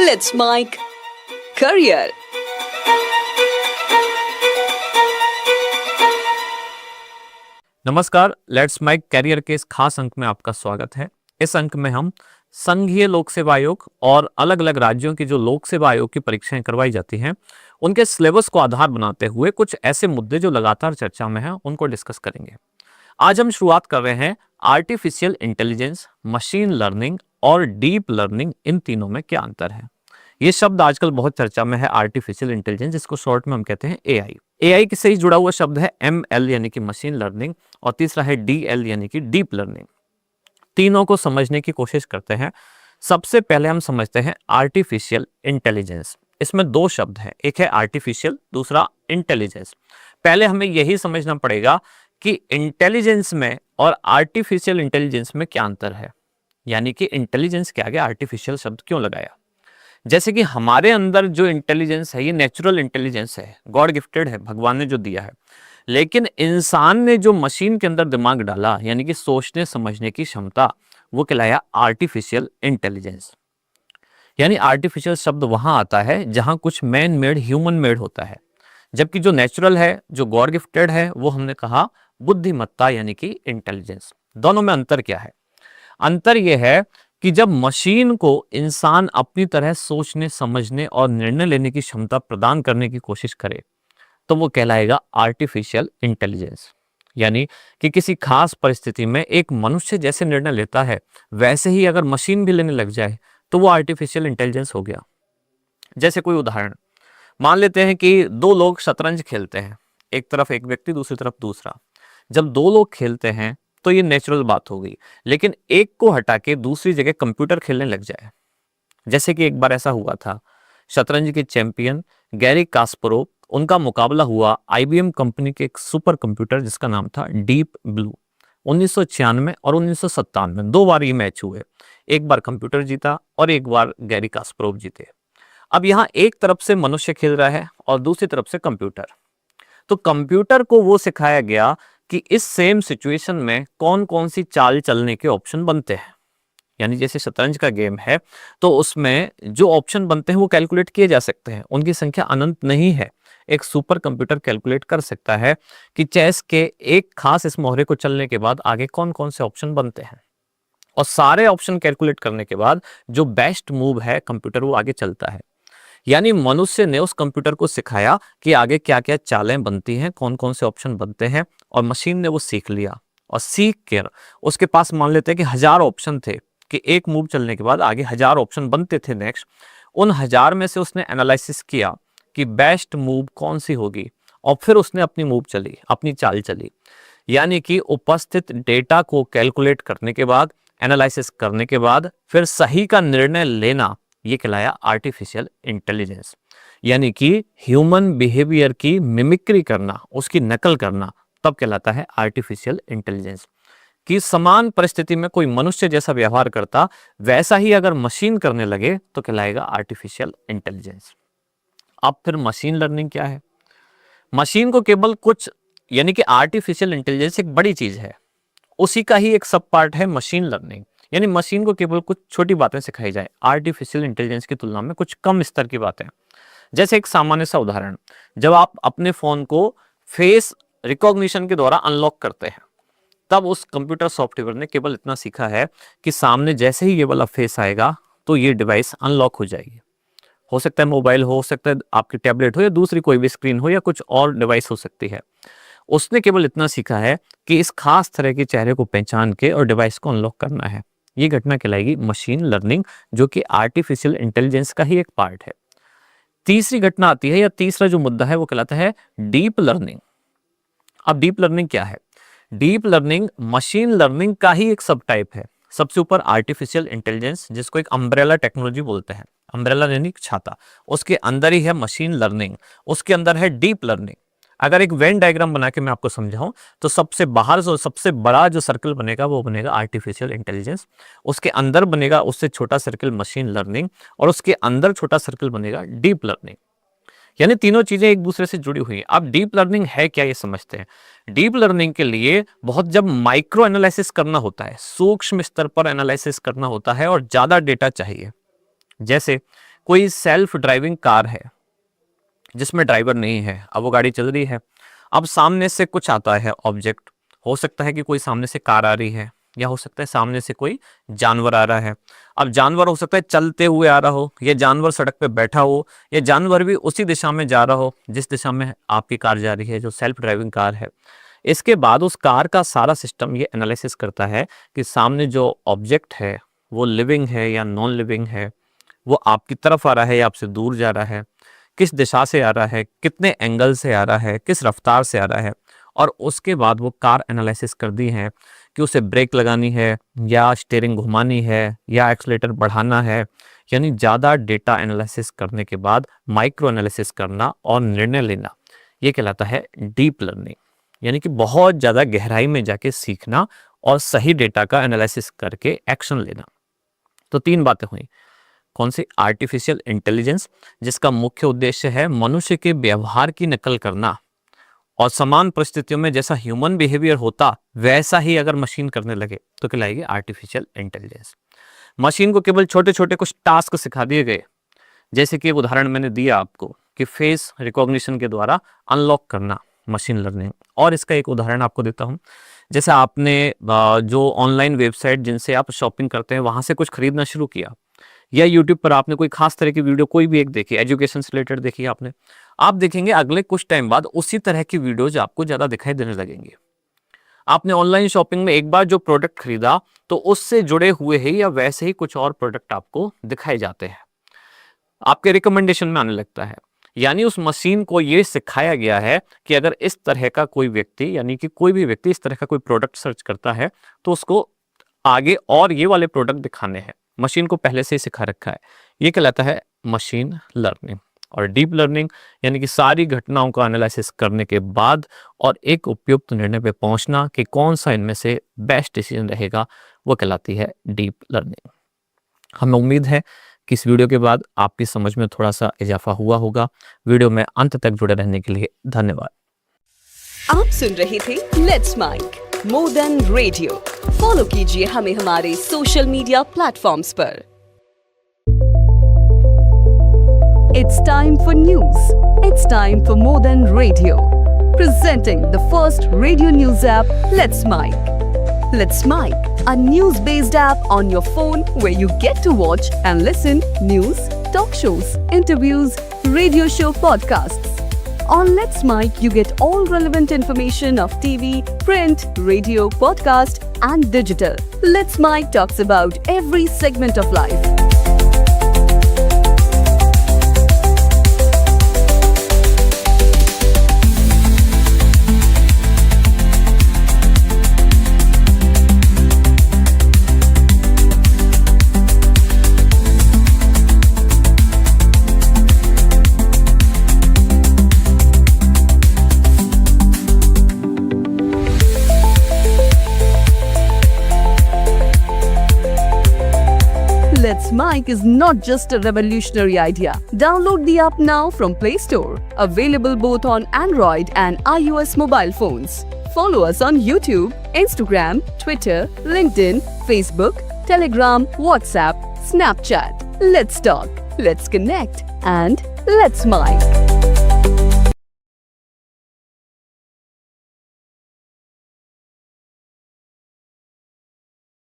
Let's Mike Career. नमस्कार, let's mic career के इस खास अंक में आपका स्वागत है। इस अंक में हम संघीय लोक सेवा आयोग और अलग अलग राज्यों की जो लोक सेवा आयोग की परीक्षाएं करवाई जाती हैं, उनके सिलेबस को आधार बनाते हुए कुछ ऐसे मुद्दे जो लगातार चर्चा में हैं, उनको डिस्कस करेंगे। आज हम शुरुआत कर रहे हैं आर्टिफिशियल इंटेलिजेंस, मशीन लर्निंग और डीप लर्निंग, इन तीनों में क्या अंतर है। ये शब्द आजकल बहुत चर्चा में है, आर्टिफिशियल इंटेलिजेंस, जिसको शॉर्ट में हम कहते हैं एआई। एआई से ही जुड़ा हुआ शब्द है एमएल यानी कि मशीन लर्निंग, और तीसरा है डीएल यानी कि डीप लर्निंग। तीनों को समझने की कोशिश करते हैं। सबसे पहले हम समझते हैं आर्टिफिशियल इंटेलिजेंस। इसमें दो शब्द हैं, एक है आर्टिफिशियल, दूसरा इंटेलिजेंस। पहले हमें यही समझना पड़ेगा कि इंटेलिजेंस में और आर्टिफिशियल इंटेलिजेंस में क्या अंतर है, यानी कि इंटेलिजेंस के आगे आर्टिफिशियल शब्द क्यों लगाया। जैसे कि हमारे अंदर जो इंटेलिजेंस है, ये नेचुरल इंटेलिजेंस है, गॉड गिफ्टेड है, भगवान ने जो दिया है। लेकिन इंसान ने जो मशीन के अंदर दिमाग डाला, यानी कि सोचने समझने की क्षमता, वो कहलाया आर्टिफिशियल इंटेलिजेंस। यानी आर्टिफिशियल शब्द वहां आता है जहां कुछ मैन मेड, ह्यूमन मेड होता है, जबकि जो नेचुरल है, जो गॉड गिफ्टेड है, वो हमने कहा बुद्धिमत्ता यानी कि इंटेलिजेंस। दोनों में अंतर क्या है? अंतर यह है कि जब मशीन को इंसान अपनी तरह सोचने समझने और निर्णय लेने की क्षमता प्रदान करने की कोशिश करे, तो वो कहलाएगा आर्टिफिशियल इंटेलिजेंस। यानी कि किसी खास परिस्थिति में एक मनुष्य जैसे निर्णय लेता है, वैसे ही अगर मशीन भी लेने लग जाए तो वो आर्टिफिशियल इंटेलिजेंस हो गया। जैसे कोई उदाहरण मान लेते हैं कि दो लोग शतरंज खेलते हैं, एक तरफ एक व्यक्ति, दूसरी तरफ दूसरा। जब दो लोग खेलते हैं तो ये नेचुरल बात हो गई, लेकिन एक को हटा के दूसरी जगह कंप्यूटर खेलने लग जाए। जैसे कि एक बार ऐसा हुआ था, शतरंज के चैंपियन गैरी कास्परोव, उनका मुकाबला हुआ आईबीएम कंपनी के एक सुपर कंप्यूटर जिसका नाम था डीप ब्लू। 1996 और 1997 दो बार ये मैच हुए, एक बार कंप्यूटर जीता और एक बार गैरी कास्परोव जीते। अब यहाँ एक तरफ से मनुष्य खेल रहा है और दूसरी तरफ से कंप्यूटर। तो कंप्यूटर को वो सिखाया गया कि इस सेम सिचुएशन में कौन कौन सी चाल चलने के ऑप्शन बनते हैं। यानी जैसे शतरंज का गेम है, तो उसमें जो ऑप्शन बनते हैं वो कैलकुलेट किए जा सकते हैं, उनकी संख्या अनंत नहीं है। एक सुपर कंप्यूटर कैलकुलेट कर सकता है कि चेस के एक खास इस मोहरे को चलने के बाद आगे कौन कौन से ऑप्शन बनते हैं, और सारे ऑप्शन कैलकुलेट करने के बाद जो बेस्ट मूव है कंप्यूटर, वो आगे चलता है। यानी मनुष्य ने उस कंप्यूटर को सिखाया कि आगे क्या क्या चालें बनती हैं, कौन कौन से ऑप्शन बनते हैं, और मशीन ने वो सीख लिया। और सीख कर उसके पास मान लेते हैं कि 1000 ऑप्शन थे, कि एक मूव चलने के बाद आगे 1000 ऑप्शन बनते थे नेक्स्ट। उन 1000 में से उसने एनालिसिस किया कि बेस्ट मूव कौन सी होगी, और फिर उसने अपनी मूव चली, अपनी चाल चली। यानी कि उपस्थित डेटा को कैलकुलेट करने के बाद, एनालिसिस करने के बाद फिर सही का निर्णय लेना, ये कहलाया आर्टिफिशियल इंटेलिजेंस। यानी कि ह्यूमन बिहेवियर की मिमिक्री करना, उसकी नकल करना, तब कहलाता है आर्टिफिशियल इंटेलिजेंस। कि समान परिस्थिति में कोई मनुष्य जैसा व्यवहार करता, वैसा ही अगर मशीन करने लगे तो कहलाएगा आर्टिफिशियल इंटेलिजेंस। अब फिर मशीन लर्निंग क्या है? मशीन को केवल कुछ, यानी कि आर्टिफिशियल इंटेलिजेंस एक बड़ी चीज है, उसी का ही एक सब पार्ट है मशीन लर्निंग। यानी मशीन को केवल कुछ छोटी बातें सिखाई जाए, आर्टिफिशियल इंटेलिजेंस की तुलना में कुछ कम स्तर की बातें। जैसे एक सामान्य सा उदाहरण, जब आप अपने फोन को फेस रिकॉग्निशन के द्वारा अनलॉक करते हैं, तब उस कंप्यूटर सॉफ्टवेयर ने केवल इतना सीखा है कि सामने जैसे ही ये वाला फेस आएगा तो ये डिवाइस अनलॉक हो जाएगी। हो सकता है मोबाइल हो सकता है आपकी टैबलेट हो, या दूसरी कोई भी स्क्रीन हो, या कुछ और डिवाइस हो सकती है। उसने केवल इतना सीखा है कि इस खास तरह के चेहरे को पहचान के और डिवाइस को अनलॉक करना है। ये घटना कहलाएगी मशीन लर्निंग, जो कि आर्टिफिशियल इंटेलिजेंस का ही एक पार्ट है। तीसरी घटना आती है, या तीसरा जो मुद्दा है, वो कहलाता है डीप लर्निंग। अब डीप लर्निंग क्या है? डीप लर्निंग मशीन लर्निंग का ही एक सब टाइप है। सबसे ऊपर आर्टिफिशियल इंटेलिजेंस, जिसको एक अम्ब्रेला टेक्नोलॉजी बोलते हैं, अम्ब्रेला यानी छाता, उसके अंदर ही है मशीन लर्निंग, उसके अंदर है डीप लर्निंग। अगर एक वेन डायग्राम बना के मैं आपको समझाऊं, तो सबसे बाहर जो सबसे बड़ा जो सर्कल बनेगा वो बनेगा आर्टिफिशियल इंटेलिजेंस, उसके अंदर बनेगा उससे छोटा सर्कल मशीन लर्निंग, और उसके अंदर छोटा सर्कल बनेगा डीप लर्निंग। यानी तीनों चीजें एक दूसरे से जुड़ी हुई हैं। अब डीप लर्निंग है क्या, ये समझते हैं। डीप लर्निंग के लिए बहुत जब माइक्रो एनालिसिस करना होता है, सूक्ष्म स्तर पर एनालिसिस करना होता है, और ज्यादा डेटा चाहिए। जैसे कोई सेल्फ ड्राइविंग कार है जिसमें ड्राइवर नहीं है, अब वो गाड़ी चल रही है, अब सामने से कुछ आता है ऑब्जेक्ट, हो सकता है कि कोई सामने से कार आ रही है या हो सकता है सामने से कोई जानवर आ रहा है। अब जानवर हो सकता है चलते हुए आ रहा हो, या जानवर सड़क पे बैठा हो, या जानवर भी उसी दिशा में जा रहा हो जिस दिशा में आपकी कार जा रही है, जो सेल्फ ड्राइविंग कार है। इसके बाद उस कार का सारा सिस्टम ये एनालिसिस करता है कि सामने जो ऑब्जेक्ट है वो लिविंग है या नॉन लिविंग है, वो आपकी तरफ आ रहा है या आपसे दूर जा रहा है, किस दिशा से आ रहा है, कितने एंगल से आ रहा है, किस रफ्तार से आ रहा है। और उसके बाद वो कार एनालिसिस कर दी है कि उसे ब्रेक लगानी है या स्टीयरिंग घुमानी है या एक्सीलरेटर बढ़ाना है। यानी ज़्यादा डेटा एनालिसिस करने के बाद माइक्रो एनालिसिस करना और निर्णय लेना, ये कहलाता है डीप लर्निंग। यानी कि बहुत ज़्यादा गहराई में जाके सीखना और सही डेटा का एनालिसिस करके एक्शन लेना। तो 3 बातें हुई। कौन सी? आर्टिफिशियल इंटेलिजेंस, जिसका मुख्य उद्देश्य है मनुष्य के व्यवहार की नकल करना और समान परिस्थितियों में जैसा ह्यूमन बिहेवियर होता वैसा ही अगर मशीन करने लगे तो कहलाएगी आर्टिफिशियल इंटेलिजेंस। मशीन को केवल छोटे छोटे कुछ टास्क सिखा दिए गए, जैसे कि एक उदाहरण मैंने दिया आपको कि फेस रिकॉग्निशन के द्वारा अनलॉक करना, मशीन लर्निंग। और इसका एक उदाहरण आपको देता हूँ। जैसे आपने जो ऑनलाइन वेबसाइट जिनसे आप शॉपिंग करते हैं वहाँ से कुछ खरीदना शुरू किया, या यूट्यूब पर आपने कोई खास तरह की वीडियो कोई भी एक देखी, एजुकेशन से रिलेटेड देखी आपने, आप देखेंगे अगले कुछ टाइम बाद उसी तरह की वीडियोज आपको ज़्यादा दिखाई देने लगेंगे। आपने ऑनलाइन शॉपिंग में एक बार जो प्रोडक्ट खरीदा तो उससे जुड़े हुए ही या वैसे ही कुछ और प्रोडक्ट आपको दिखाए जाते हैं, आपके रिकमेंडेशन में आने लगता है। यानी उस मशीन को ये सिखाया गया है कि अगर इस तरह का कोई व्यक्ति, यानी कि कोई भी व्यक्ति इस तरह का कोई प्रोडक्ट सर्च करता है तो उसको आगे और ये वाले प्रोडक्ट दिखाने हैं। मशीन को पहले से ही सिखा रखा है। ये कहलाता है मशीन लर्निंग। और डीप लर्निंग यानी कि सारी घटनाओं का एनालिसिस करने के बाद और एक उपयुक्त निर्णय पे पहुंचना कि कौन सा इनमें से बेस्ट डिसीजन रहेगा, वो कहलाती है डीप लर्निंग। हमें उम्मीद है कि इस वीडियो के बाद आपकी समझ में थोड़ा सा इजाफा हुआ होगा। वीडियो में अंत तक जुड़े रहने के लिए धन्यवाद। आप सुन रहे थे let's mike more than radio. Follow कीजिए हमें हमारे सोशल मीडिया प्लेटफॉर्म्स पर। It's time for news. It's time for more than radio. Presenting the first radio news app, Let's Mic. Let's Mic, a news-based app on your phone where you get to watch and listen news, talk shows, interviews, radio show podcasts. On Let's Mic, you get all relevant information of TV, print, radio, podcast, and digital. Let's Mic talks about every segment of life. Let's Mic is not just a revolutionary idea. Download the app now from Play Store. Available both on Android and iOS mobile phones. Follow us on YouTube, Instagram, Twitter, LinkedIn, Facebook, Telegram, WhatsApp, Snapchat. Let's talk, let's connect, and let's Mic.